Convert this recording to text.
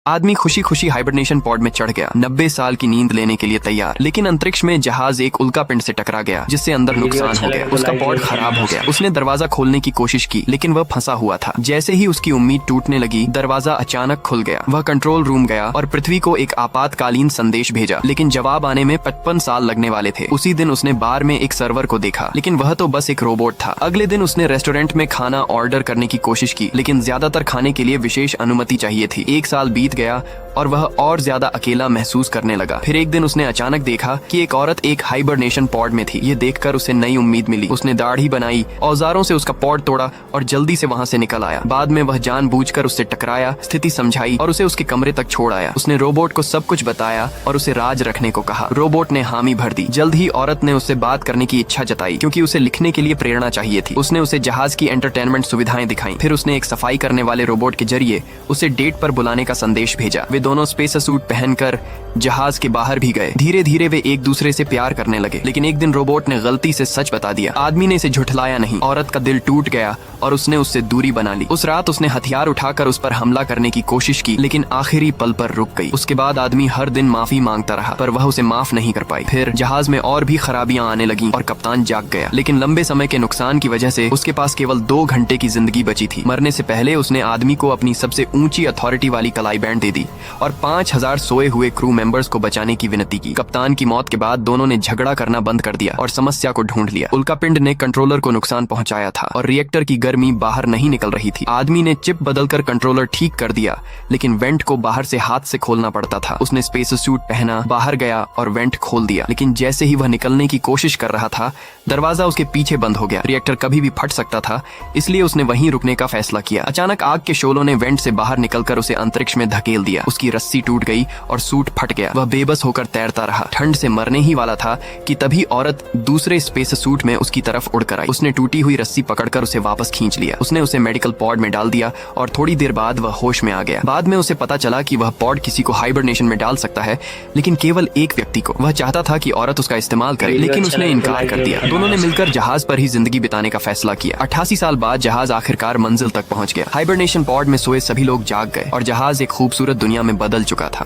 आदमी खुशी खुशी हाइबरनेशन पॉड में चढ़ गया, 90 साल की नींद लेने के लिए तैयार। लेकिन अंतरिक्ष में जहाज एक उल्कापिंड से टकरा गया, जिससे अंदर नुकसान हो गया। उसका पॉड खराब हो गया। उसने दरवाजा खोलने की कोशिश की, लेकिन वह फंसा हुआ था। जैसे ही उसकी उम्मीद टूटने लगी, दरवाजा अचानक खुल गया। वह कंट्रोल रूम गया और पृथ्वी को एक आपातकालीन संदेश भेजा, लेकिन जवाब आने में 55 साल लगने वाले थे। उसी दिन उसने बार में एक सर्वर को देखा, लेकिन वह तो बस एक रोबोट था। अगले दिन उसने रेस्टोरेंट में खाना ऑर्डर करने की कोशिश की, लेकिन ज्यादातर खाने के लिए विशेष अनुमति चाहिए थी। 1 साल बीत गया और वह और ज्यादा अकेला महसूस करने लगा। फिर एक दिन उसने अचानक देखा कि एक औरत एक हाइबरनेशन पॉड में थी। ये देखकर उसे नई उम्मीद मिली। उसने दाढ़ी बनाई, औजारों से उसका पॉड तोड़ा और जल्दी से वहाँ से निकल आया। बाद में वह जानबूझकर उससे टकराया, स्थिति समझाई और उसे उसके कमरे तक छोड़ आया। उसने रोबोट को सब कुछ बताया और उसे राज रखने को कहा। रोबोट ने हामी भर दी। जल्द ही औरत ने उससे बात करने की इच्छा जताई, क्योंकि उसे लिखने के लिए प्रेरणा चाहिए थी। उसने उसे जहाज की एंटरटेनमेंट सुविधाएं दिखाई। फिर उसने एक सफाई करने वाले रोबोट के जरिए उसे डेट पर बुलाने का संदेश भेजा। वे दोनों स्पेस सूट पहनकर जहाज के बाहर भी गए। धीरे धीरे वे एक दूसरे से प्यार करने लगे। लेकिन एक दिन रोबोट ने गलती से सच बता दिया। आदमी ने इसे झुठलाया नहीं। औरत का दिल टूट गया और उसने उससे दूरी बना ली। उस रात उसने हथियार उठाकर उस पर हमला करने की कोशिश की, लेकिन आखिरी पल पर रुक गई। उसके बाद आदमी हर दिन माफी मांगता रहा, पर वह उसे माफ नहीं कर पाई। फिर जहाज में और भी खराबियां आने लगी और कप्तान जाग गया। लेकिन लंबे समय के नुकसान की वजह से उसके पास केवल 2 घंटे की जिंदगी बची थी। मरने से पहले उसने आदमी को अपनी सबसे ऊंची अथॉरिटी वाली कलाई बैंड दे दी और 5000 सोए हुए क्रू मेंबर्स को बचाने की विनती की। कप्तान की मौत के बाद दोनों ने झगड़ा करना बंद कर दिया और समस्या को ढूंढ लिया। उल्कापिंड ने कंट्रोलर को नुकसान पहुंचाया था और रिएक्टर की गर्मी बाहर नहीं निकल रही थी। आदमी ने चिप बदलकर कंट्रोलर ठीक कर दिया, लेकिन वेंट को बाहर से हाथ से खोलना पड़ता था। उसने स्पेस सूट पहना, बाहर गया और वेंट खोल दिया। लेकिन जैसे ही वह निकलने की कोशिश कर रहा था, दरवाजा उसके पीछे बंद हो गया। रिएक्टर कभी भी फट सकता था, इसलिए उसने वहीं रुकने का फैसला किया। अचानक आग के शोलों ने वेंट से बाहर निकलकर उसे अंतरिक्ष में धकेल दिया। उसकी रस्सी टूट गई और सूट फट गया। वह बेबस होकर तैरता रहा। ठंड से मरने ही वाला था कि तभी औरत दूसरे स्पेस सूट में उसकी तरफ उड़कर आई। उसने टूटी हुई रस्सी पकड़कर उसे वापस खींच लिया। उसने उसे मेडिकल पॉड में डाल दिया और थोड़ी देर बाद वह होश में आ गया। बाद में उसे पता चला कि वह पॉड किसी को हाइबरनेशन में डाल सकता है, लेकिन केवल एक व्यक्ति को। वह चाहता था कि औरत उसका इस्तेमाल करे, लेकिन उसने इनकार कर दिया। दोनों ने मिलकर जहाज पर ही जिंदगी बिताने का फैसला किया। 88 साल बाद जहाज आखिरकार मंजिल तक पहुंच गया। हाइबरनेशन पॉड में सोए सभी लोग जाग गए और जहाज एक खूबसूरत दुनिया में बदल चुका था।